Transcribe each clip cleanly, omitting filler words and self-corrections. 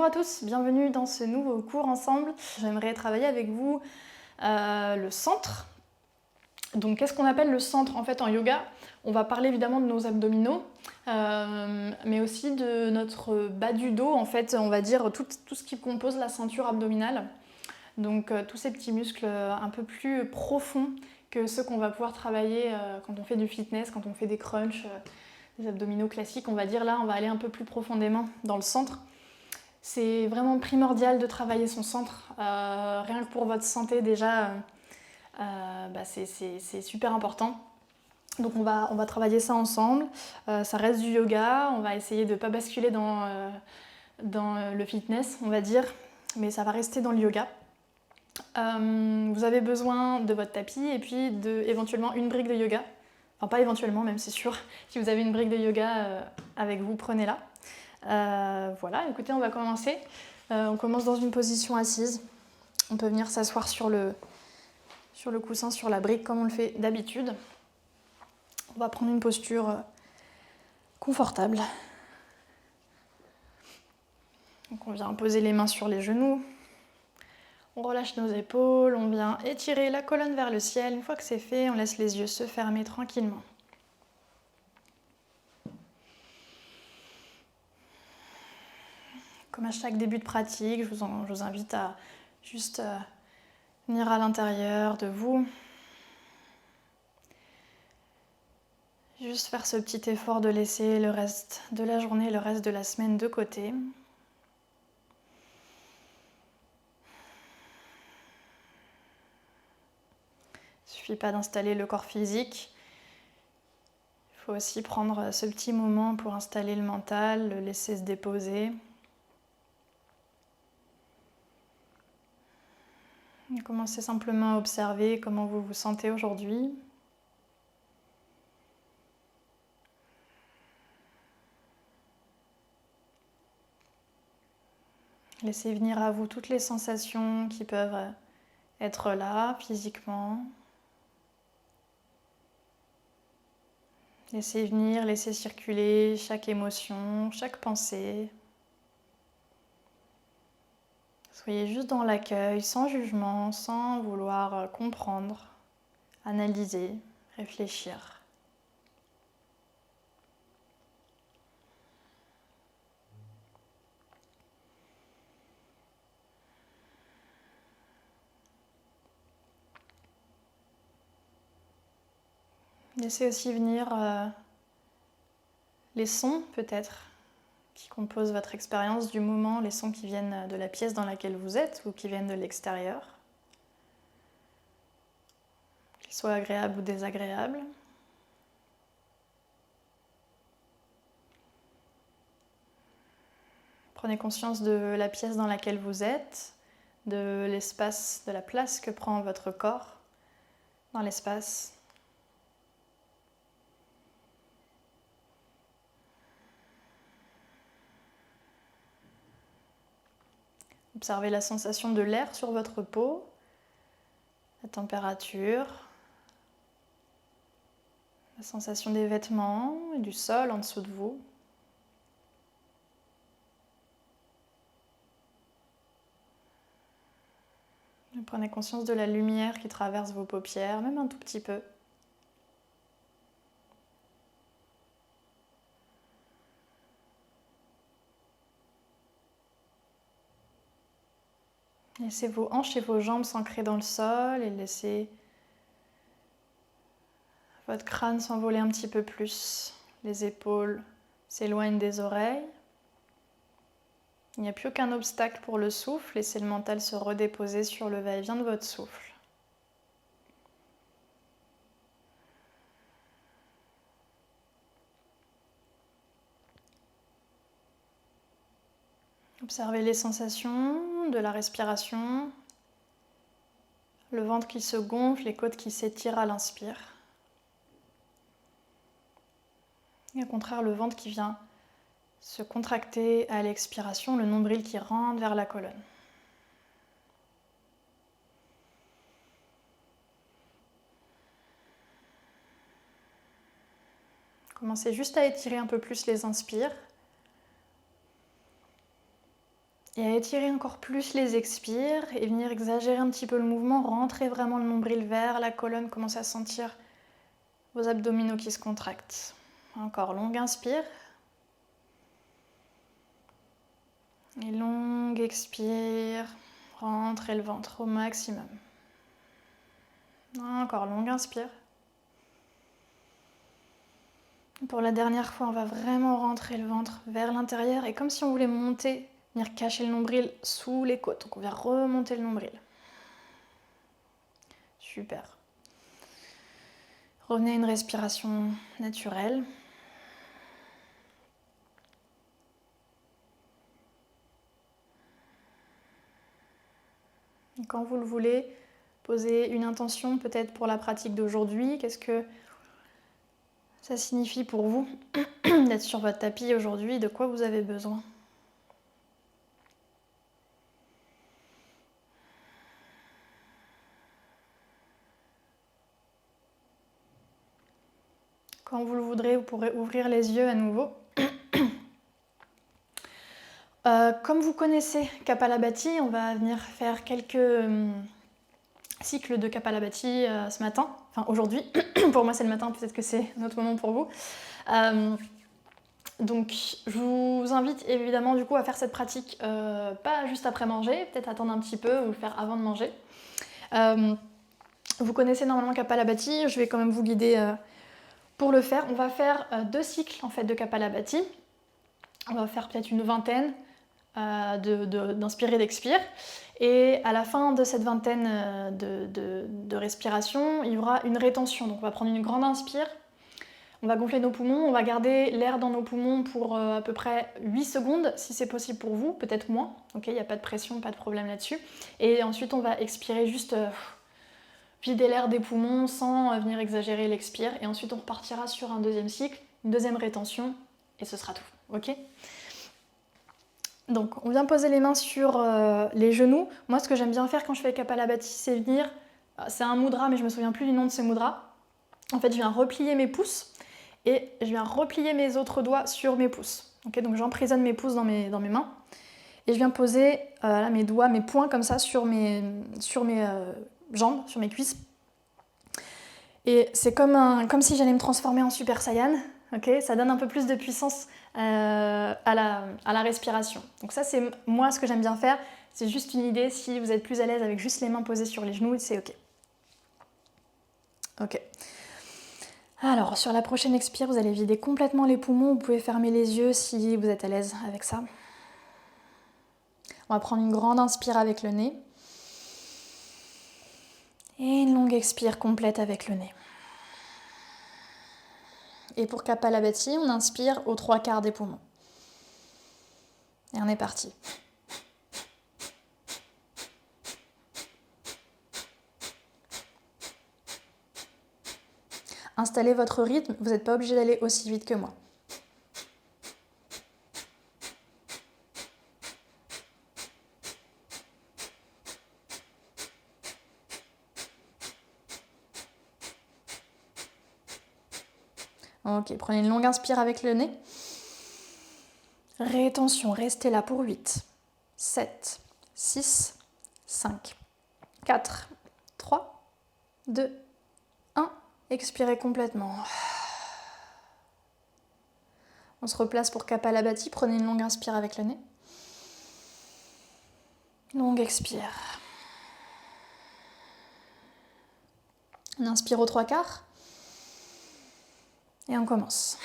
à tous, bienvenue dans ce nouveau cours ensemble. J'aimerais travailler avec vous le centre. Donc qu'est-ce qu'on appelle le centre en fait en yoga? On va parler évidemment de nos abdominaux, mais aussi de notre bas du dos, en fait, on va dire tout ce qui compose la ceinture abdominale. Donc tous ces petits muscles un peu plus profonds que ceux qu'on va pouvoir travailler quand on fait du fitness, quand on fait des crunchs, des abdominaux classiques, on va dire. Là, on va aller un peu plus profondément dans le centre. C'est vraiment primordial de travailler son centre, rien que pour votre santé déjà, c'est super important. Donc on va travailler ça ensemble, ça reste du yoga, on va essayer de ne pas basculer dans le fitness, on va dire, mais ça va rester dans le yoga. Vous avez besoin de votre tapis et puis éventuellement une brique de yoga. Enfin pas éventuellement, même c'est sûr. Si vous avez une brique de yoga avec vous, prenez-la. Voilà, écoutez, on va commencer. On commence dans une position assise. On peut venir s'asseoir sur le coussin, sur la brique, comme on le fait d'habitude. On va prendre une posture confortable. Donc on vient poser les mains sur les genoux. On relâche nos épaules, on vient étirer la colonne vers le ciel. Une fois que c'est fait, on laisse les yeux se fermer tranquillement. Comme à chaque début de pratique, je vous invite à juste venir à l'intérieur de vous. Juste faire ce petit effort de laisser le reste de la journée, le reste de la semaine de côté. Il ne suffit pas d'installer le corps physique. Il faut aussi prendre ce petit moment pour installer le mental, le laisser se déposer. Et commencez simplement à observer comment vous vous sentez aujourd'hui. Laissez venir à vous toutes les sensations qui peuvent être là physiquement. Laissez venir, laissez circuler chaque émotion, chaque pensée. Soyez juste dans l'accueil, sans jugement, sans vouloir comprendre, analyser, réfléchir. Laissez aussi venir les sons peut-être qui composent votre expérience du moment, les sons qui viennent de la pièce dans laquelle vous êtes ou qui viennent de l'extérieur, qu'ils soient agréables ou désagréables. Prenez conscience de la pièce dans laquelle vous êtes, de l'espace, de la place que prend votre corps dans l'espace. Observez la sensation de l'air sur votre peau, la température, la sensation des vêtements et du sol en dessous de vous. Et prenez conscience de la lumière qui traverse vos paupières, même un tout petit peu. Laissez vos hanches et vos jambes s'ancrer dans le sol et laissez votre crâne s'envoler un petit peu plus. Les épaules s'éloignent des oreilles. Il n'y a plus aucun obstacle pour le souffle. Laissez le mental se redéposer sur le va-et-vient de votre souffle. Observez les sensations de la respiration, le ventre qui se gonfle, les côtes qui s'étirent à l'inspire. Et au contraire, le ventre qui vient se contracter à l'expiration, le nombril qui rentre vers la colonne. Commencez juste à étirer un peu plus les inspires. Et à étirer encore plus les expires et venir exagérer un petit peu le mouvement, rentrer vraiment le nombril vers la colonne, commencer à sentir vos abdominaux qui se contractent. Encore longue inspire. Et longue expire, rentrez le ventre au maximum. Encore longue inspire. Pour la dernière fois, on va vraiment rentrer le ventre vers l'intérieur et comme si on voulait monter, venir cacher le nombril sous les côtes. Donc on vient remonter le nombril. Super. Revenez à une respiration naturelle. Et quand vous le voulez, posez une intention peut-être pour la pratique d'aujourd'hui. Qu'est-ce que ça signifie pour vous d'être sur votre tapis aujourd'hui? De quoi vous avez besoin? Quand vous le voudrez, vous pourrez ouvrir les yeux à nouveau. Comme vous connaissez Kapalabhati, on va venir faire quelques cycles de Kapalabhati ce matin, enfin aujourd'hui. Pour moi c'est le matin, peut-être que c'est un autre moment pour vous. Donc je vous invite évidemment du coup à faire cette pratique pas juste après manger, peut-être attendre un petit peu ou le faire avant de manger. Vous connaissez normalement Kapalabhati, je vais quand même vous guider pour le faire. On va faire 2 cycles en fait de Kapalabhati. On va faire peut-être une vingtaine d'inspire et d'expire. Et à la fin de cette vingtaine de respirations, il y aura une rétention. Donc on va prendre une grande inspire, on va gonfler nos poumons, on va garder l'air dans nos poumons pour à peu près 8 secondes, si c'est possible pour vous, peut-être moins. Ok, il n'y a pas de pression, pas de problème là-dessus. Et ensuite on va expirer juste vider l'air des poumons sans venir exagérer l'expire. Et ensuite on repartira sur un deuxième cycle, une deuxième rétention, et ce sera tout. Ok ? Donc on vient poser les mains sur les genoux. Moi ce que j'aime bien faire quand je fais Kapalabhati, c'est venir, c'est un mudra mais je me souviens plus du nom de ce mudra. En fait je viens replier mes pouces et je viens replier mes autres doigts sur mes pouces. Okay, donc j'emprisonne mes pouces dans mes mains et je viens poser là, mes doigts, mes poings comme ça sur mes jambes, sur mes cuisses. Et c'est comme si j'allais me transformer en Super Saiyan. Okay, ça donne un peu plus de puissance à la respiration. Donc ça c'est moi ce que j'aime bien faire, c'est juste une idée, si vous êtes plus à l'aise avec juste les mains posées sur les genoux, c'est ok. Ok. Alors sur la prochaine expire, vous allez vider complètement les poumons, vous pouvez fermer les yeux si vous êtes à l'aise avec ça. On va prendre une grande inspire avec le nez et une longue expire complète avec le nez. Et pour Kapalabhati, on inspire aux 3/4 des poumons. Et on est parti. Installez votre rythme, vous n'êtes pas obligé d'aller aussi vite que moi. Ok, prenez une longue inspire avec le nez. Rétention, restez là pour 8, 7, 6, 5, 4, 3, 2, 1. Expirez complètement. On se replace pour Kapalabhati, prenez une longue inspire avec le nez. Longue expire. On inspire aux 3/4. Et on commence.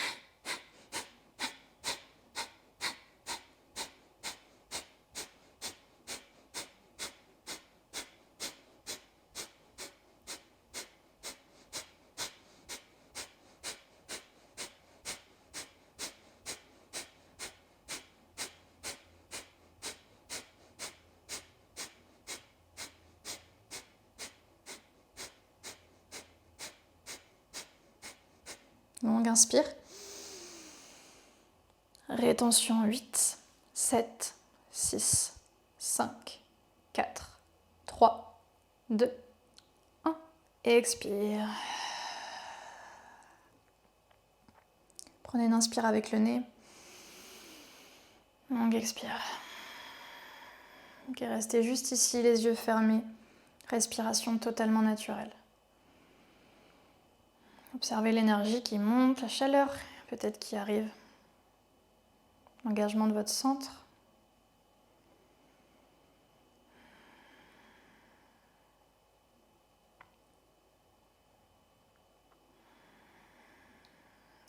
Longue inspire. Rétention 8, 7, 6, 5, 4, 3, 2, 1. Et expire. Prenez une inspire avec le nez. Longue expire. Ok, restez juste ici, les yeux fermés. Respiration totalement naturelle. Observez l'énergie qui monte, la chaleur peut-être qui arrive. L'engagement de votre centre.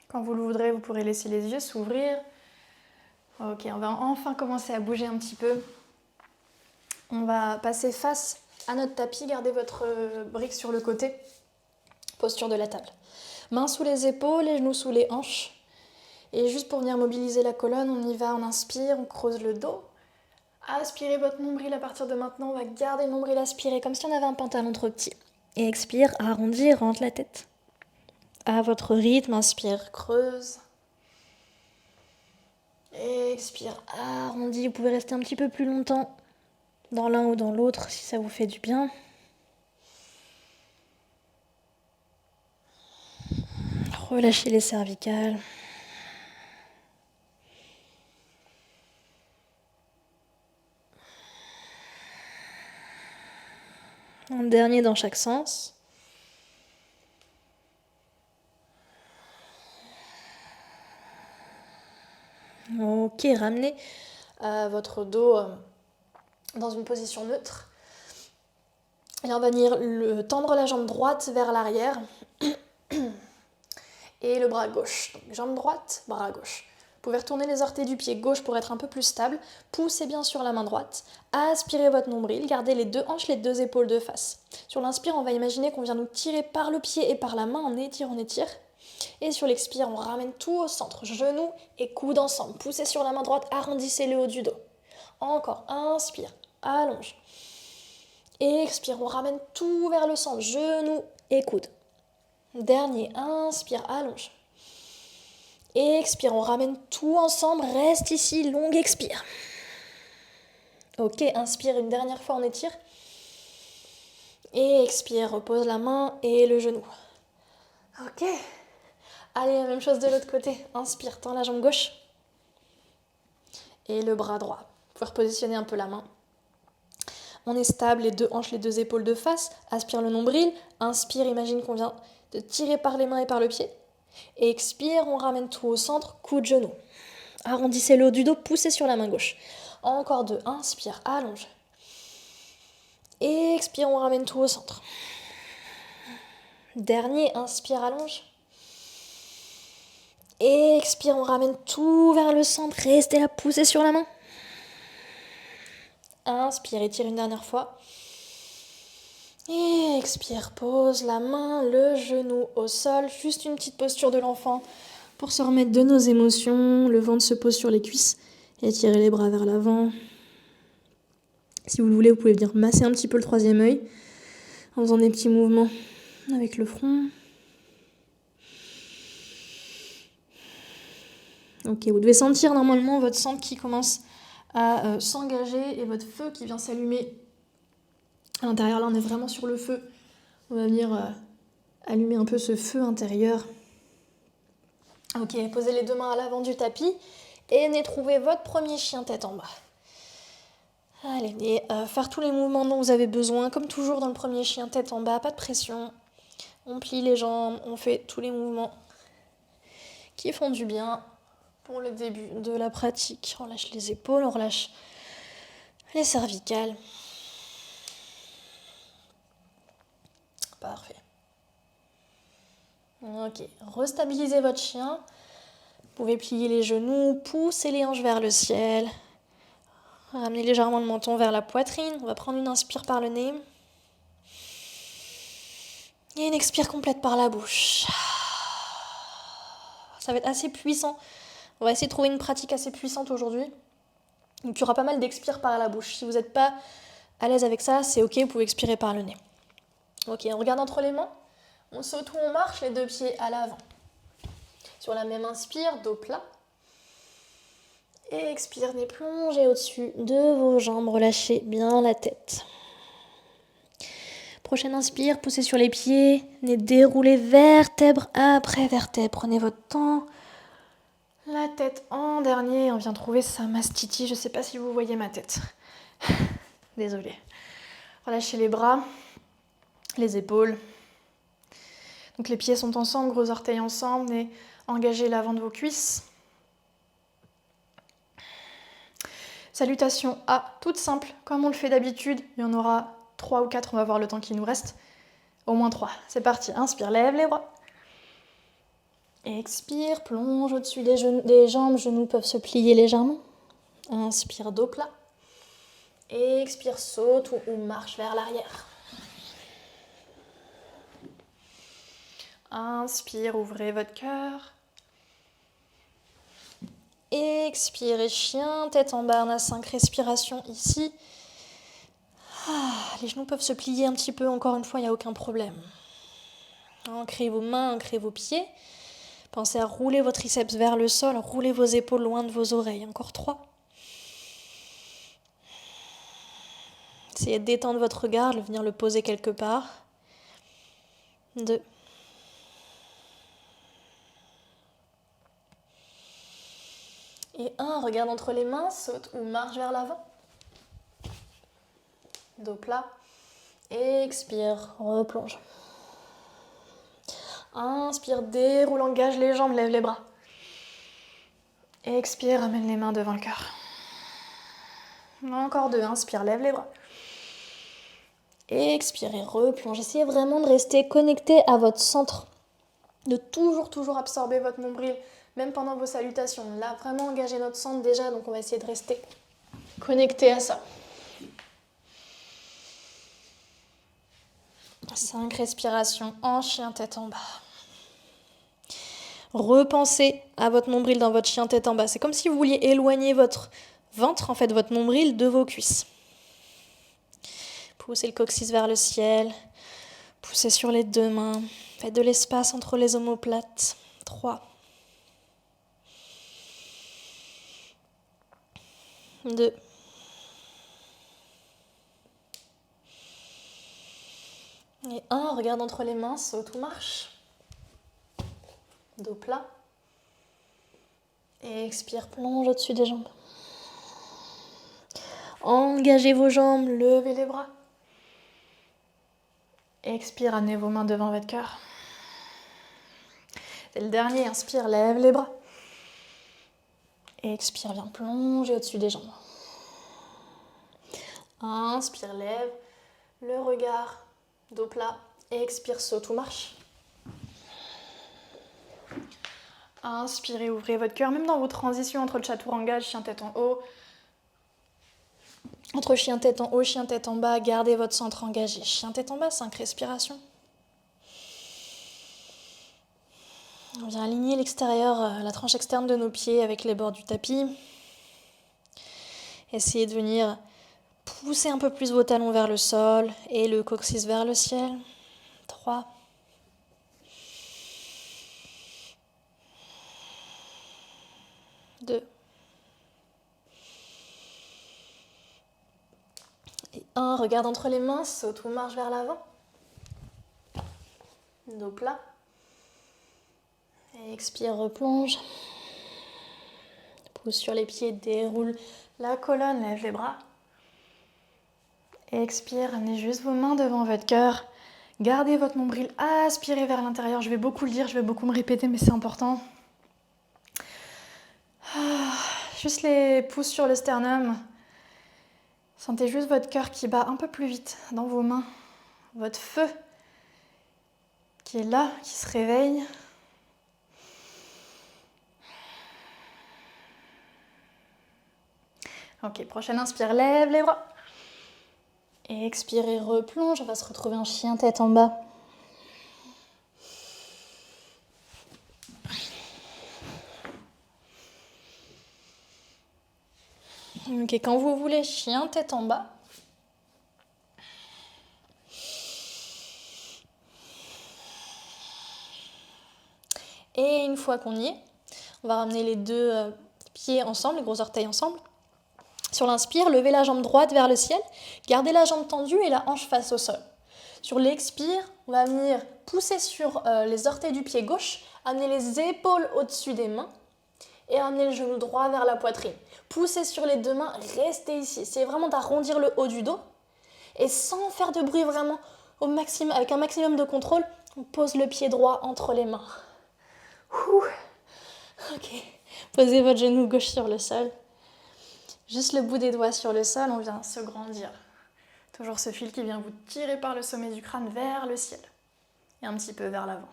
Quand vous le voudrez, vous pourrez laisser les yeux s'ouvrir. Ok, on va enfin commencer à bouger un petit peu. On va passer face à notre tapis. Gardez votre brique sur le côté. Posture de la table. Mains sous les épaules, les genoux sous les hanches. Et juste pour venir mobiliser la colonne, on y va, on inspire, on creuse le dos. Aspirez votre nombril à partir de maintenant. On va garder le nombril aspiré comme si on avait un pantalon trop petit. Et expire, arrondis, rentre la tête. À votre rythme, inspire, creuse. Expire, arrondis. Vous pouvez rester un petit peu plus longtemps dans l'un ou dans l'autre si ça vous fait du bien. Relâchez les cervicales. Un dernier dans chaque sens. Ok, ramenez votre dos dans une position neutre. Et on va venir tendre la jambe droite vers l'arrière et le bras gauche. Donc, jambe droite, bras gauche. Vous pouvez retourner les orteils du pied gauche pour être un peu plus stable. Poussez bien sur la main droite. Aspirez votre nombril. Gardez les deux hanches, les deux épaules de face. Sur l'inspire, on va imaginer qu'on vient nous tirer par le pied et par la main. On étire, on étire. Et sur l'expire, on ramène tout au centre. Genoux et coudes ensemble. Poussez sur la main droite, arrondissez le haut du dos. Encore, inspire, allonge. Expire, on ramène tout vers le centre. Genoux et coudes. Dernier, inspire, allonge. Expire, on ramène tout ensemble, reste ici, longue expire. Ok, inspire une dernière fois, on étire. Et expire, repose la main et le genou. Ok. Allez, la même chose de l'autre côté. Inspire, tends la jambe gauche. Et le bras droit. Vous pouvez repositionner un peu la main. On est stable, les deux hanches, les deux épaules de face. Aspire le nombril. Inspire, imagine qu'on vient de tirer par les mains et par le pied. Et expire, on ramène tout au centre, coup de genou. Arrondissez le haut du dos, poussez sur la main gauche. Encore deux, inspire, allonge. Et expire, on ramène tout au centre. Dernier, inspire, allonge. Et expire, on ramène tout vers le centre, restez là, poussez sur la main. Inspire, étire une dernière fois. Et expire, pose la main, le genou au sol, juste une petite posture de l'enfant pour se remettre de nos émotions. Le ventre se pose sur les cuisses et tirez les bras vers l'avant. Si vous le voulez, vous pouvez venir masser un petit peu le troisième œil en faisant des petits mouvements avec le front. Ok, vous devez sentir normalement votre centre qui commence à s'engager et votre feu qui vient s'allumer à l'intérieur. Là, on est vraiment sur le feu. On va venir allumer un peu ce feu intérieur. Ok, posez les deux mains à l'avant du tapis et venez trouver votre premier chien tête en bas. Allez, et faire tous les mouvements dont vous avez besoin, comme toujours dans le premier chien tête en bas, pas de pression. On plie les jambes, on fait tous les mouvements qui font du bien pour le début de la pratique. On relâche les épaules, on relâche les cervicales. Parfait. Ok, restabilisez votre chien. Vous pouvez plier les genoux, pousser les hanches vers le ciel. Ramenez légèrement le menton vers la poitrine. On va prendre une inspire par le nez. Et une expire complète par la bouche. Ça va être assez puissant. On va essayer de trouver une pratique assez puissante aujourd'hui. Donc il y aura pas mal d'expires par la bouche. Si vous n'êtes pas à l'aise avec ça, c'est ok, vous pouvez expirer par le nez. Ok, on regarde entre les mains. On saute ou on marche, les deux pieds à l'avant. Sur la même inspire, dos plat. Et expire, nez plongé au-dessus de vos jambes, relâchez bien la tête. Prochaine inspire, poussez sur les pieds, nez déroulé vertèbre après vertèbre. Prenez votre temps. La tête en dernier, on vient trouver sa mastiti. Je ne sais pas si vous voyez ma tête. Désolée. Relâchez les bras, les épaules. Donc les pieds sont ensemble, gros orteils ensemble et engagez l'avant de vos cuisses. Salutation A, toute simple, comme on le fait d'habitude. Il y en aura 3 ou 4, on va voir le temps qui nous reste. Au moins 3. C'est parti. Inspire, lève les bras. Expire, plonge au-dessus des jambes, genoux peuvent se plier légèrement. Inspire, dos plat. Expire, saute ou marche vers l'arrière. Inspire, ouvrez votre cœur. Expirez, chien, tête en bas, on a 5 respirations ici. Les genoux peuvent se plier un petit peu, encore une fois, il n'y a aucun problème. Ancrez vos mains, ancrez vos pieds. Pensez à rouler vos triceps vers le sol, roulez vos épaules loin de vos oreilles. Encore 3. Essayez de détendre votre regard, de venir le poser quelque part. 2. Et 1, regarde entre les mains, saute ou marche vers l'avant. Dos plat. Expire, replonge. Inspire, déroule, engage les jambes, lève les bras. Expire, amène les mains devant le cœur. Encore 2, inspire, lève les bras. Expirez, replonge. Essayez vraiment de rester connecté à votre centre. De toujours absorber votre nombril, même pendant vos salutations. Là, vraiment engager notre centre déjà, donc on va essayer de rester connecté à ça. 5 respirations en chien tête en bas. Repensez à votre nombril dans votre chien tête en bas. C'est comme si vous vouliez éloigner votre ventre, en fait votre nombril, de vos cuisses. Poussez le coccyx vers le ciel. Poussez sur les 2 mains. Faites de l'espace entre les omoplates. 3. 2. Et 1, regarde entre les mains, saute ou marche. Dos plat. Et expire, plonge au-dessus des jambes. Engagez vos jambes, levez les bras. Expire, amenez vos mains devant votre cœur. C'est le dernier, inspire, lève les bras. Expire, viens plonger au-dessus des jambes. Inspire, lève le regard, dos plat. Expire, saute ou marche. Inspirez, ouvrez votre cœur, même dans vos transitions entre le chaturanga, chien tête en haut. Entre chien tête en haut, chien tête en bas, gardez votre centre engagé. Chien tête en bas, 5 respirations. On vient aligner l'extérieur, la tranche externe de nos pieds avec les bords du tapis. Essayez de venir pousser un peu plus vos talons vers le sol et le coccyx vers le ciel. 3. 2. Et 1, regarde entre les mains, saute ou marche vers l'avant. Dos plat. Et expire, replonge. Pousse sur les pieds, déroule la colonne, lève les bras. Expire, amenez juste vos mains devant votre cœur. Gardez votre nombril aspiré vers l'intérieur. Je vais beaucoup le dire, je vais beaucoup me répéter, mais c'est important. Juste les pouces sur le sternum. Sentez juste votre cœur qui bat un peu plus vite dans vos mains. Votre feu qui est là, qui se réveille. Ok, prochaine inspire, lève les bras. Et expirez, replonge. On va se retrouver en chien tête en bas. Ok, quand vous voulez, chien tête en bas. Et une fois qu'on y est, on va ramener les 2 pieds ensemble, les gros orteils ensemble. Sur l'inspire, levez la jambe droite vers le ciel, gardez la jambe tendue et la hanche face au sol. Sur l'expire, on va venir pousser sur les orteils du pied gauche, amener les épaules au-dessus des mains Et amenez le genou droit vers la poitrine. Poussez sur les 2 mains, restez ici. Essayez vraiment d'arrondir le haut du dos. Et sans faire de bruit vraiment, avec un maximum de contrôle, on pose le pied droit entre les mains. Ok. Posez votre genou gauche sur le sol. Juste le bout des doigts sur le sol, on vient se grandir. Toujours ce fil qui vient vous tirer par le sommet du crâne vers le ciel. Et un petit peu vers l'avant.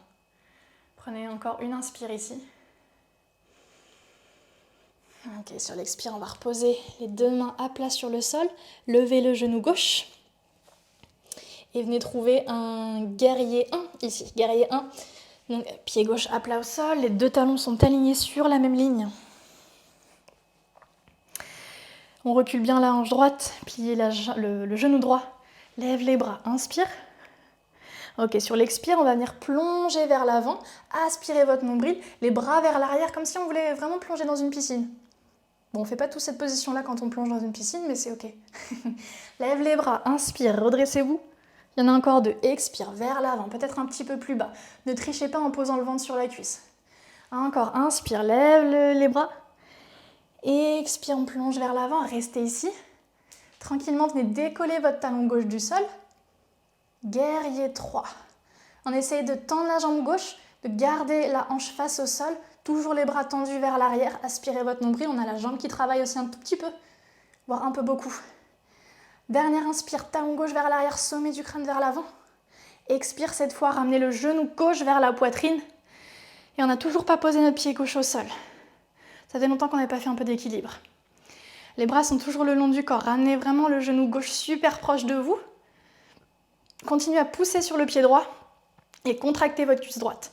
Prenez encore une inspire ici. Ok, sur l'expire, on va reposer les 2 mains à plat sur le sol. Levez le genou gauche. Et venez trouver un guerrier 1 ici. Guerrier 1. Donc, pied gauche à plat au sol. Les 2 talons sont alignés sur la même ligne. On recule bien la hanche droite. Pliez le genou droit. Lève les bras. Inspire. Ok, sur l'expire, on va venir plonger vers l'avant. Aspirez votre nombril. Les bras vers l'arrière comme si on voulait vraiment plonger dans une piscine. Bon, on ne fait pas toute cette position-là quand on plonge dans une piscine, mais c'est ok. Lève les bras, inspire, redressez-vous. Il y en a encore 2. Expire vers l'avant, peut-être un petit peu plus bas. Ne trichez pas en posant le ventre sur la cuisse. Encore, inspire, lève les bras. Expire, on plonge vers l'avant, restez ici. Tranquillement, venez décoller votre talon gauche du sol. Guerrier 3. On essaye de tendre la jambe gauche, de garder la hanche face au sol. Toujours les bras tendus vers l'arrière, aspirez votre nombril, on a la jambe qui travaille aussi un tout petit peu, voire un peu beaucoup. Dernière inspire, talon gauche vers l'arrière, sommet du crâne vers l'avant. Expire cette fois, ramenez le genou gauche vers la poitrine. Et on n'a toujours pas posé notre pied gauche au sol. Ça fait longtemps qu'on n'avait pas fait un peu d'équilibre. Les bras sont toujours le long du corps, ramenez vraiment le genou gauche super proche de vous. Continuez à pousser sur le pied droit et contractez votre cuisse droite.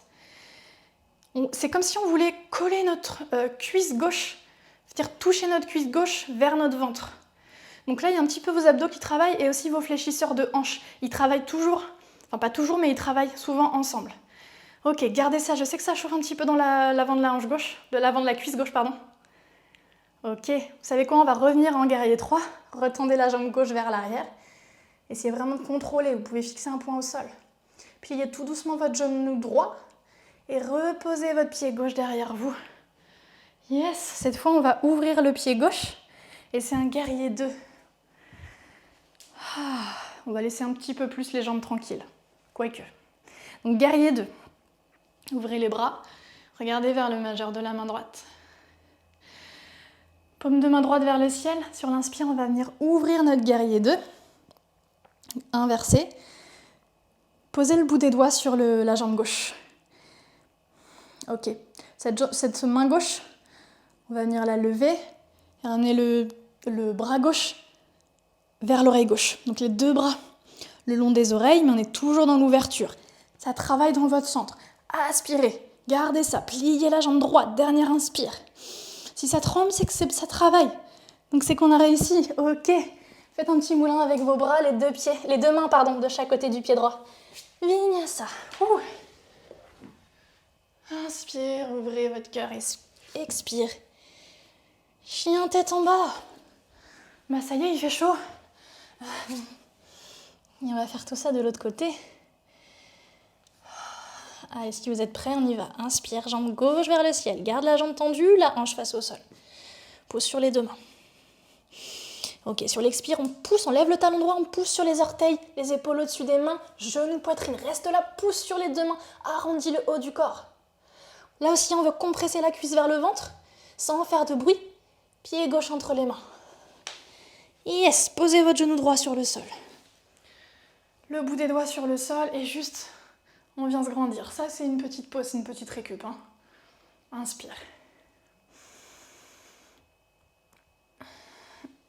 C'est comme si on voulait coller notre cuisse gauche, c'est-à-dire toucher notre cuisse gauche vers notre ventre. Donc là, il y a un petit peu vos abdos qui travaillent et aussi vos fléchisseurs de hanches. Ils travaillent toujours, enfin pas toujours, mais ils travaillent souvent ensemble. Ok, gardez ça. Je sais que ça chauffe un petit peu dans l'avant de la hanche gauche, de l'avant de la cuisse gauche, pardon. Ok, vous savez quoi, on va revenir en guerrier 3. Retendez la jambe gauche vers l'arrière. Essayez vraiment de contrôler. Vous pouvez fixer un point au sol. Pliez tout doucement votre genou droit. Et reposez votre pied gauche derrière vous. Yes, cette fois on va ouvrir le pied gauche et c'est un guerrier 2. On va laisser un petit peu plus les jambes tranquilles, quoique. Donc guerrier 2. Ouvrez les bras, regardez vers le majeur de la main droite. Paume de main droite vers le ciel. Sur l'inspire, on va venir ouvrir notre guerrier 2. Inversé. Posez le bout des doigts sur la jambe gauche. Ok, cette main gauche, on va venir la lever et ramener le bras gauche vers l'oreille gauche. Donc les 2 bras le long des oreilles, mais on est toujours dans l'ouverture. Ça travaille dans votre centre. Aspirez, gardez ça, pliez la jambe droite, dernière inspire. Si ça tremble, c'est que ça travaille. Donc c'est qu'on a réussi. Ok, faites un petit moulin avec vos bras, les 2 mains de chaque côté du pied droit. Vinyasa. Inspire, ouvrez votre cœur, expire. Chien tête en bas. Bah ça y est, il fait chaud. Et on va faire tout ça de l'autre côté. Allez, si vous êtes prêts, on y va. Inspire, jambe gauche vers le ciel. Garde la jambe tendue, la hanche face au sol. Pose sur les 2 mains. Ok, sur l'expire, on pousse, on lève le talon droit, on pousse sur les orteils, les épaules au-dessus des mains, genou, poitrine. Reste là, pousse sur les 2 mains, arrondis le haut du corps. Là aussi, on veut compresser la cuisse vers le ventre, sans faire de bruit. Pied gauche entre les mains. Yes, posez votre genou droit sur le sol. Le bout des doigts sur le sol et juste, on vient se grandir. Ça, c'est une petite pause, une petite récup. Inspire.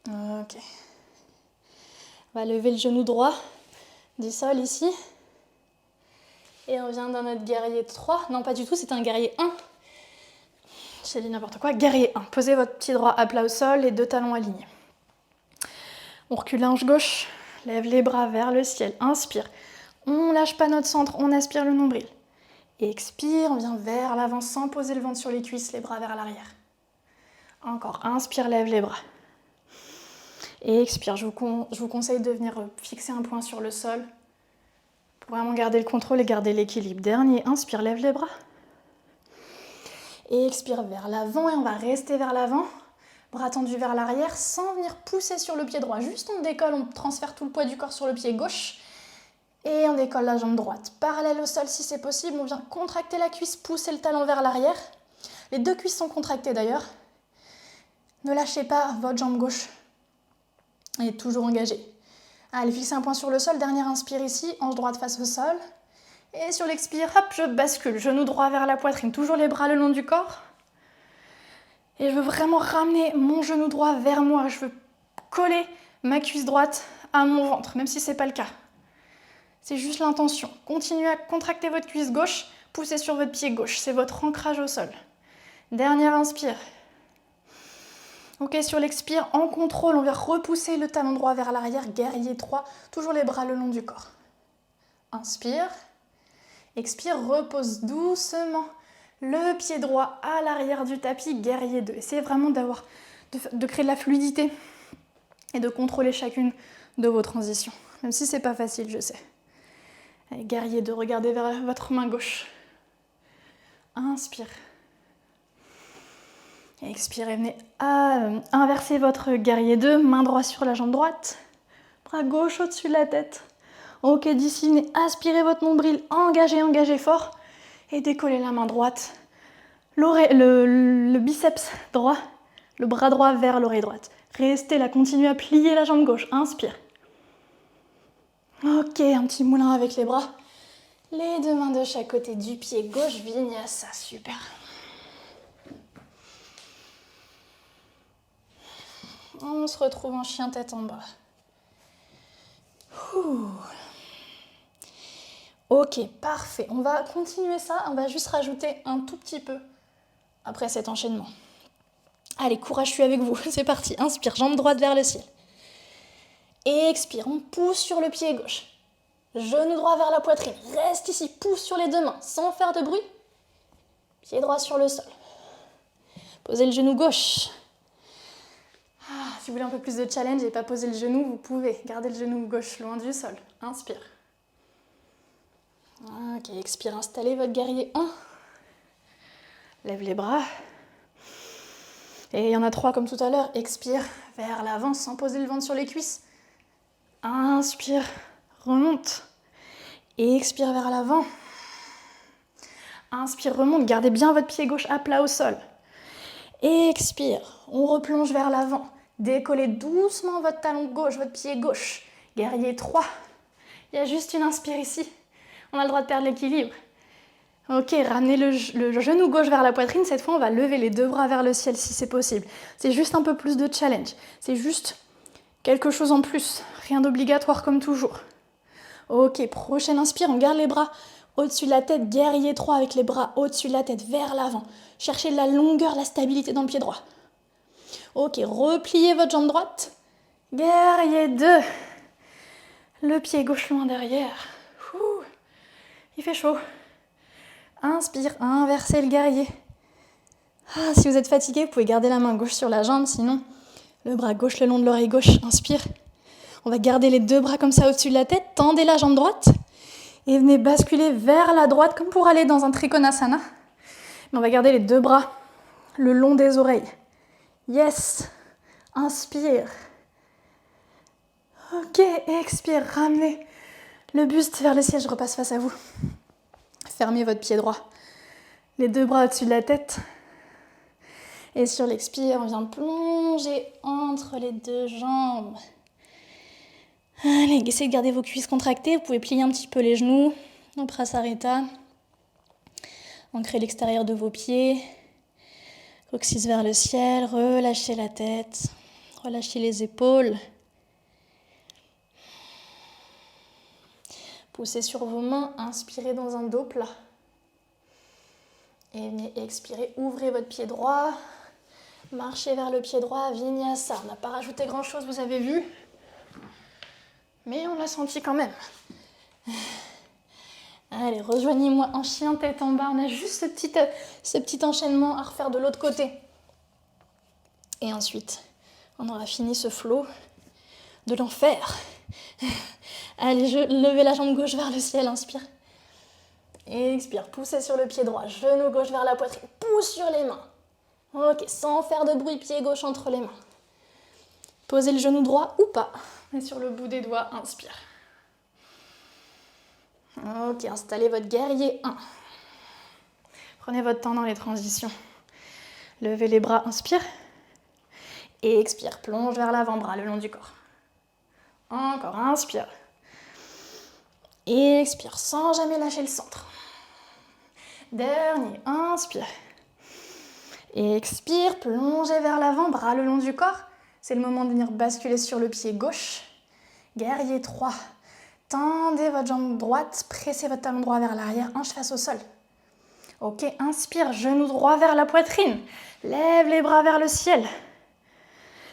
Ok. On va lever le genou droit du sol ici. Et on vient dans notre guerrier 3. Non, pas du tout, c'est un guerrier 1. J'ai dit n'importe quoi. Guerrier 1. Posez votre pied droit à plat au sol, les 2 talons alignés. On recule la hanche gauche, lève les bras vers le ciel. Inspire. On lâche pas notre centre, on aspire le nombril. Expire, on vient vers l'avant sans poser le ventre sur les cuisses, les bras vers l'arrière. Encore. Inspire, lève les bras. Et expire. Je vous conseille de venir fixer un point sur le sol pour vraiment garder le contrôle et garder l'équilibre. Dernier, inspire, lève les bras. Et expire vers l'avant et on va rester vers l'avant. Bras tendus vers l'arrière sans venir pousser sur le pied droit. Juste on décolle, on transfère tout le poids du corps sur le pied gauche. Et on décolle la jambe droite. Parallèle au sol si c'est possible, on vient contracter la cuisse, pousser le talon vers l'arrière. Les deux cuisses sont contractées d'ailleurs. Ne lâchez pas votre jambe gauche. Elle est toujours engagée. Allez, fixez un point sur le sol. Dernière inspire ici, hanche droite face au sol. Et sur l'expire, hop, je bascule. Genou droit vers la poitrine. Toujours les bras le long du corps. Et je veux vraiment ramener mon genou droit vers moi. Je veux coller ma cuisse droite à mon ventre, même si ce n'est pas le cas. C'est juste l'intention. Continuez à contracter votre cuisse gauche. Poussez sur votre pied gauche. C'est votre ancrage au sol. Dernière inspire. Ok, sur l'expire, en contrôle, on vient repousser le talon droit vers l'arrière, guerrier 3, toujours les bras le long du corps. Inspire, expire, repose doucement le pied droit à l'arrière du tapis, guerrier 2. Essayez vraiment de créer de la fluidité et de contrôler chacune de vos transitions, même si c'est pas facile, je sais. Allez, guerrier 2, regardez vers votre main gauche. Inspire. Expirez, venez inverser votre guerrier 2, main droite sur la jambe droite, bras gauche au-dessus de la tête. Ok, d'ici, venez aspirer votre nombril, engagez fort et décollez la main droite, le biceps droit, le bras droit vers l'oreille droite. Restez là, continuez à plier la jambe gauche, inspire. Ok, un petit moulin avec les bras, les deux mains de chaque côté du pied gauche, vinyasa, super. On se retrouve en chien tête en bas. Ok, parfait. On va continuer ça. On va juste rajouter un tout petit peu après cet enchaînement. Allez, courage, je suis avec vous. C'est parti. Inspire, jambe droite vers le ciel. Et expire, on pousse sur le pied gauche. Genou droit vers la poitrine. Reste ici, pousse sur les deux mains sans faire de bruit. Pied droit sur le sol. Posez le genou gauche. Si vous voulez un peu plus de challenge et pas poser le genou, vous pouvez garder le genou gauche loin du sol. Inspire. Ok, expire, installez votre guerrier 1. Lève les bras. Et il y en a 3 comme tout à l'heure. Expire vers l'avant sans poser le ventre sur les cuisses. Inspire, remonte. Et expire vers l'avant. Inspire, remonte. Gardez bien votre pied gauche à plat au sol. Expire, on replonge vers l'avant. Décollez doucement votre talon gauche, votre pied gauche. Guerrier 3. Il y a juste une inspire ici. On a le droit de perdre l'équilibre. Ok, ramenez le genou gauche vers la poitrine. Cette fois, on va lever les deux bras vers le ciel si c'est possible. C'est juste un peu plus de challenge. C'est juste quelque chose en plus. Rien d'obligatoire comme toujours. Ok, prochaine inspire, on garde les bras au-dessus de la tête. Guerrier 3 avec les bras au-dessus de la tête, vers l'avant. Cherchez de la longueur, la stabilité dans le pied droit. Ok, repliez votre jambe droite. Guerrier 2. Le pied gauche loin derrière. Il fait chaud. Inspire, inversez le guerrier. Si vous êtes fatigué, vous pouvez garder la main gauche sur la jambe, sinon le bras gauche le long de l'oreille gauche. Inspire. On va garder les deux bras comme ça au-dessus de la tête. Tendez la jambe droite et venez basculer vers la droite comme pour aller dans un Trikonasana. Mais on va garder les deux bras le long des oreilles. Yes. Inspire. Ok, expire, ramenez le buste vers le ciel, je repasse face à vous. Fermez votre pied droit. Les deux bras au-dessus de la tête. Et sur l'expire, on vient plonger entre les deux jambes. Allez, essayez de garder vos cuisses contractées. Vous pouvez plier un petit peu les genoux. En Prasarita. Ancrez l'extérieur de vos pieds. Coccyx vers le ciel. Relâchez la tête. Relâchez les épaules. Poussez sur vos mains, inspirez dans un dos plat. Et expirez, ouvrez votre pied droit. Marchez vers le pied droit, vinyasa. On n'a pas rajouté grand chose, vous avez vu. Mais on l'a senti quand même. Allez, rejoignez-moi en chien tête en bas. On a juste ce petit enchaînement à refaire de l'autre côté. Et ensuite, on aura fini ce flow de l'enfer. Allez, levez la jambe gauche vers le ciel, inspire. Et expire, poussez sur le pied droit, genou gauche vers la poitrine, pousse sur les mains. Ok, sans faire de bruit, pied gauche entre les mains. Posez le genou droit ou pas. Et sur le bout des doigts, inspire. Ok, installez votre guerrier 1. Prenez votre temps dans les transitions. Levez les bras, inspire. Et expire, plonge vers l'avant-bras le long du corps. Encore, inspire. Et expire, sans jamais lâcher le centre. Dernier, inspire. Et expire, plongez vers l'avant, bras le long du corps. C'est le moment de venir basculer sur le pied gauche. Guerrier 3. Tendez votre jambe droite, pressez votre talon droit vers l'arrière, hanche face au sol. Ok, inspire, genou droit vers la poitrine. Lève les bras vers le ciel.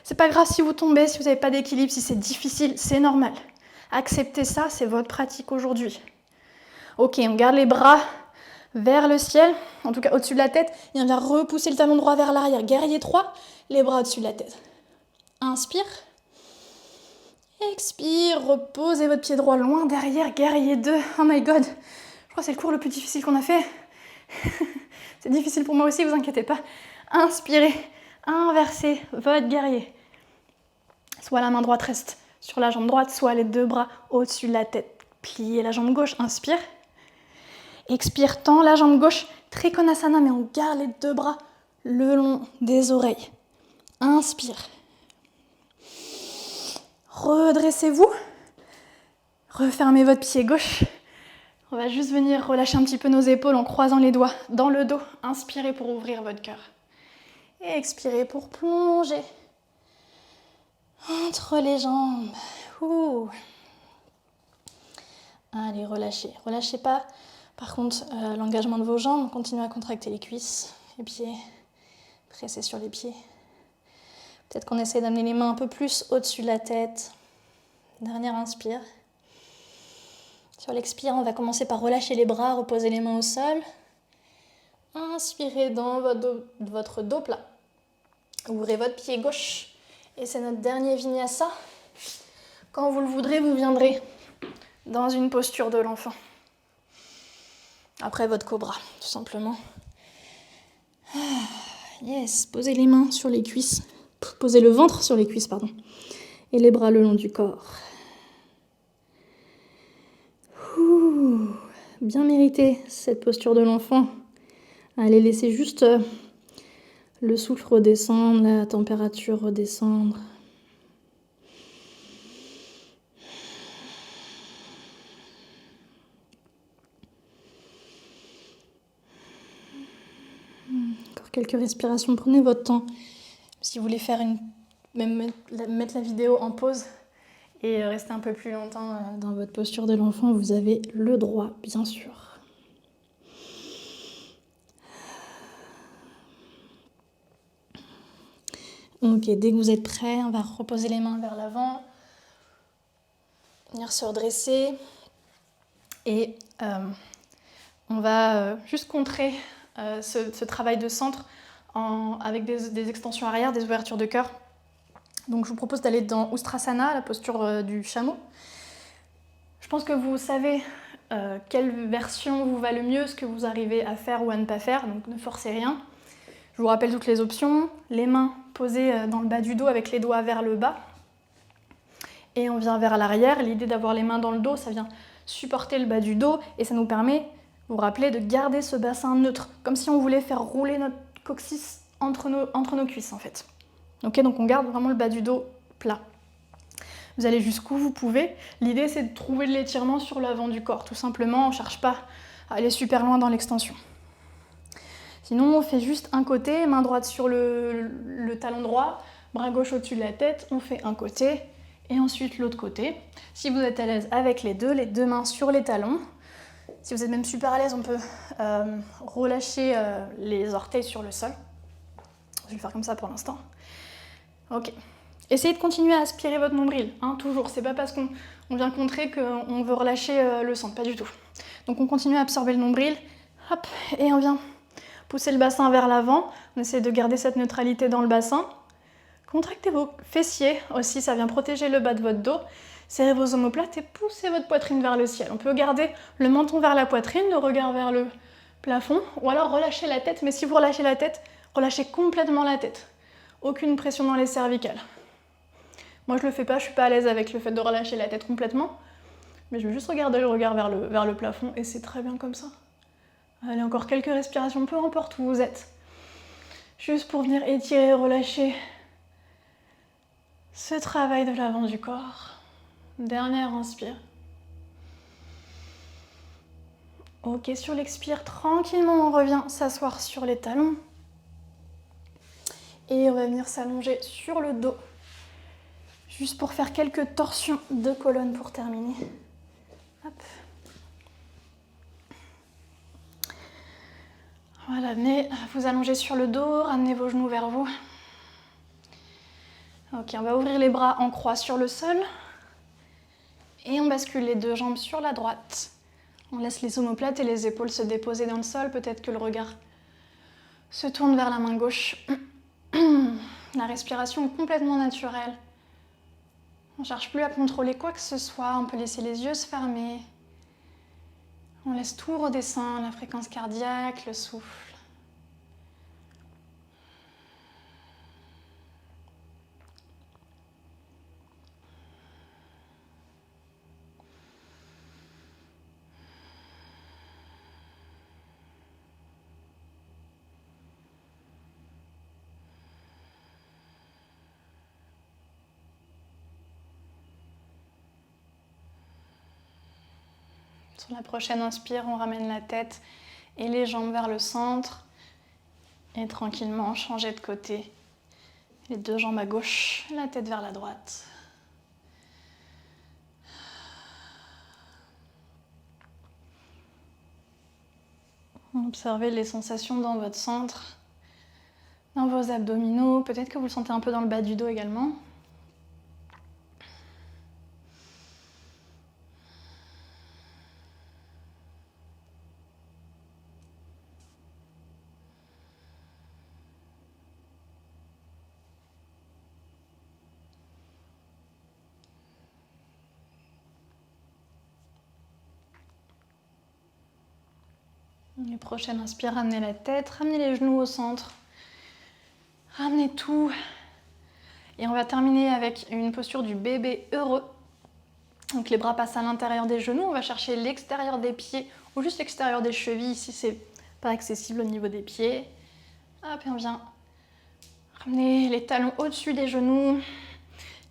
C'est pas grave si vous tombez, si vous n'avez pas d'équilibre, si c'est difficile, c'est normal. Acceptez ça, c'est votre pratique aujourd'hui. Ok, on garde les bras vers le ciel, en tout cas au-dessus de la tête, et on vient repousser le talon droit vers l'arrière. Guerrier 3, les bras au-dessus de la tête. Inspire. Expire, reposez votre pied droit loin derrière, guerrier 2. Oh my god, je crois que c'est le cours le plus difficile qu'on a fait. C'est difficile pour moi aussi, vous inquiétez pas. Inspirez, inversez votre guerrier. Soit la main droite reste sur la jambe droite, soit les deux bras au-dessus de la tête. Pliez la jambe gauche, inspire. Expire, tend la jambe gauche, Trikonasana, mais on garde les deux bras le long des oreilles. Inspire. Redressez-vous. Refermez votre pied gauche. On va juste venir relâcher un petit peu nos épaules en croisant les doigts dans le dos. Inspirez pour ouvrir votre cœur. Et expirez pour plonger entre les jambes. Ouh. Allez, relâchez. Relâchez pas. Par contre, l'engagement de vos jambes, continuez à contracter les cuisses, les pieds. Pressez sur les pieds. Peut-être qu'on essaie d'amener les mains un peu plus au-dessus de la tête. Dernière inspire. Sur l'expire, on va commencer par relâcher les bras, reposer les mains au sol. Inspirez dans votre dos plat. Ouvrez votre pied gauche. Et c'est notre dernier vinyasa. Quand vous le voudrez, vous viendrez dans une posture de l'enfant. Après votre cobra, tout simplement. Yes, posez les mains sur les cuisses. Posez le ventre sur les cuisses, pardon. Et les bras le long du corps. Ouh, bien mérité cette posture de l'enfant. Allez, laissez juste le souffle redescendre, la température redescendre. Encore quelques respirations, prenez votre temps. Si vous voulez faire même mettre la vidéo en pause et rester un peu plus longtemps dans votre posture de l'enfant, vous avez le droit, bien sûr. Ok, dès que vous êtes prêts, on va reposer les mains vers l'avant, venir se redresser et on va juste contrer ce travail de centre avec des extensions arrière, des ouvertures de cœur. Donc je vous propose d'aller dans Ustrasana, la posture du chameau. Je pense que vous savez quelle version vous va le mieux, ce que vous arrivez à faire ou à ne pas faire, donc ne forcez rien. Je vous rappelle toutes les options, les mains posées dans le bas du dos avec les doigts vers le bas. Et on vient vers l'arrière. L'idée d'avoir les mains dans le dos, ça vient supporter le bas du dos et ça nous permet, vous rappelez, de garder ce bassin neutre, comme si on voulait faire rouler notre coccyx entre nos cuisses en fait. Ok, donc on garde vraiment le bas du dos plat. Vous allez jusqu'où vous pouvez. L'idée c'est de trouver de l'étirement sur l'avant du corps, tout simplement, on ne cherche pas à aller super loin dans l'extension. Sinon, on fait juste un côté, main droite sur le talon droit, bras gauche au-dessus de la tête, on fait un côté et ensuite l'autre côté. Si vous êtes à l'aise avec les deux mains sur les talons. Si vous êtes même super à l'aise, on peut relâcher les orteils sur le sol. Je vais le faire comme ça pour l'instant. Ok. Essayez de continuer à aspirer votre nombril, hein, toujours. C'est pas parce qu'on vient contrer qu'on veut relâcher le centre, pas du tout. Donc on continue à absorber le nombril, hop, et on vient pousser le bassin vers l'avant. On essaie de garder cette neutralité dans le bassin. Contractez vos fessiers aussi, ça vient protéger le bas de votre dos. Serrez vos omoplates et poussez votre poitrine vers le ciel. On peut garder le menton vers la poitrine, le regard vers le plafond, ou alors relâchez la tête, mais si vous relâchez la tête, relâchez complètement la tête. Aucune pression dans les cervicales. Moi je le fais pas, je suis pas à l'aise avec le fait de relâcher la tête complètement, mais je vais juste regarder le regard vers le plafond et c'est très bien comme ça. Allez, encore quelques respirations, peu importe où vous êtes. Juste pour venir étirer et relâcher ce travail de l'avant du corps. Dernière inspire. Ok, sur l'expire, tranquillement, on revient s'asseoir sur les talons. Et on va venir s'allonger sur le dos. Juste pour faire quelques torsions de colonne pour terminer. Hop. Voilà, venez vous allonger sur le dos, ramenez vos genoux vers vous. Ok, on va ouvrir les bras en croix sur le sol. Et on bascule les deux jambes sur la droite. On laisse les omoplates et les épaules se déposer dans le sol. Peut-être que le regard se tourne vers la main gauche. La respiration est complètement naturelle. On ne cherche plus à contrôler quoi que ce soit. On peut laisser les yeux se fermer. On laisse tout redescendre, la fréquence cardiaque, le souffle. Sur la prochaine inspire, on ramène la tête et les jambes vers le centre. Et tranquillement, changer de côté. Les deux jambes à gauche, la tête vers la droite. Observez les sensations dans votre centre, dans vos abdominaux. Peut-être que vous le sentez un peu dans le bas du dos également. Les prochaines inspire, ramenez la tête, ramenez les genoux au centre. Ramenez tout. Et on va terminer avec une posture du bébé heureux. Donc les bras passent à l'intérieur des genoux. On va chercher l'extérieur des pieds ou juste l'extérieur des chevilles. Ici, c'est pas accessible au niveau des pieds. Hop, et on vient ramener les talons au-dessus des genoux.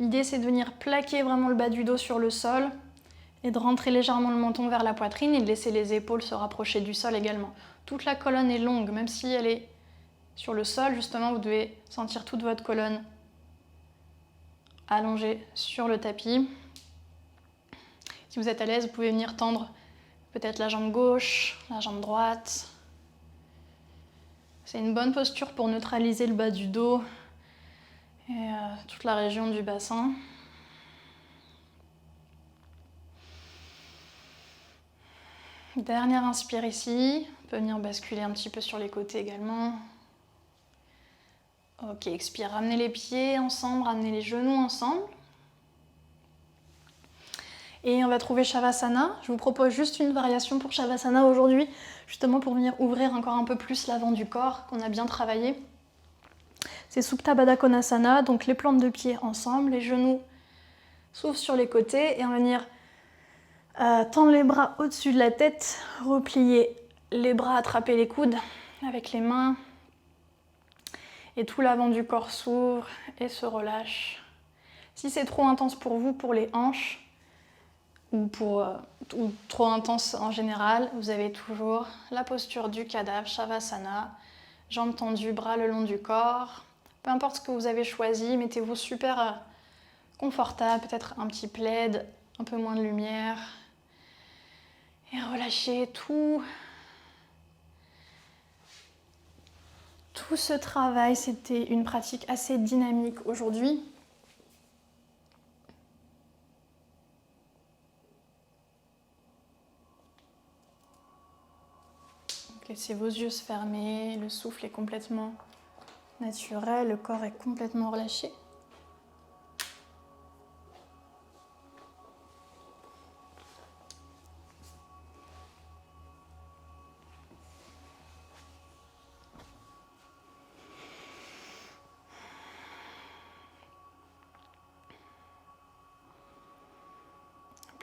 L'idée, c'est de venir plaquer vraiment le bas du dos sur le sol et de rentrer légèrement le menton vers la poitrine et de laisser les épaules se rapprocher du sol également. Toute la colonne est longue, même si elle est sur le sol, justement, vous devez sentir toute votre colonne allongée sur le tapis. Si vous êtes à l'aise, vous pouvez venir tendre peut-être la jambe gauche, la jambe droite. C'est une bonne posture pour neutraliser le bas du dos et toute la région du bassin. Dernière inspire ici. On peut venir basculer un petit peu sur les côtés également. Ok, expire, ramenez les pieds ensemble, ramenez les genoux ensemble. Et on va trouver Shavasana. Je vous propose juste une variation pour Shavasana aujourd'hui, justement pour venir ouvrir encore un peu plus l'avant du corps qu'on a bien travaillé. C'est Supta Baddha Konasana, donc les plantes de pied ensemble, les genoux s'ouvrent sur les côtés et on va venir tendre les bras au-dessus de la tête, replier les bras, attraper les coudes avec les mains. Et tout l'avant du corps s'ouvre et se relâche. Si c'est trop intense pour vous, pour les hanches, ou trop intense en général, vous avez toujours la posture du cadavre, Shavasana, jambes tendues, bras le long du corps. Peu importe ce que vous avez choisi, mettez-vous super confortable, peut-être un petit plaid, un peu moins de lumière. Et relâchez tout. Tout ce travail, c'était une pratique assez dynamique aujourd'hui. Laissez vos yeux se fermer, le souffle est complètement naturel, le corps est complètement relâché.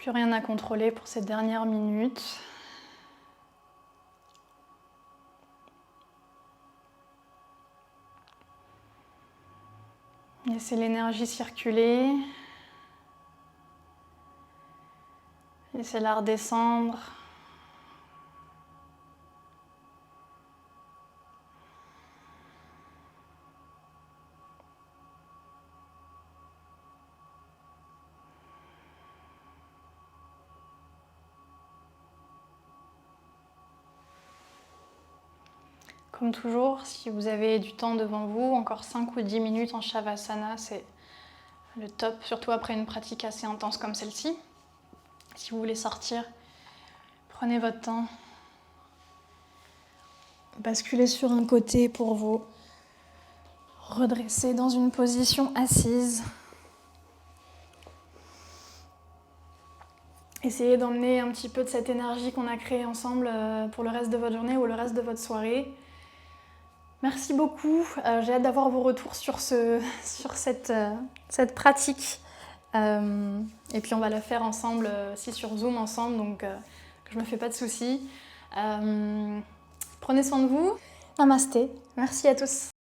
Plus rien à contrôler pour ces dernières minutes. Laissez l'énergie circuler. Laissez-la redescendre. Comme toujours, si vous avez du temps devant vous, encore 5 ou 10 minutes en Shavasana, c'est le top, surtout après une pratique assez intense comme celle-ci. Si vous voulez sortir, prenez votre temps. Basculez sur un côté pour vous redresser dans une position assise. Essayez d'emmener un petit peu de cette énergie qu'on a créée ensemble pour le reste de votre journée ou le reste de votre soirée. Merci beaucoup, j'ai hâte d'avoir vos retours sur cette pratique. Et puis on va la faire ensemble, aussi sur Zoom ensemble, donc je me fais pas de soucis. Prenez soin de vous. Namasté. Merci à tous.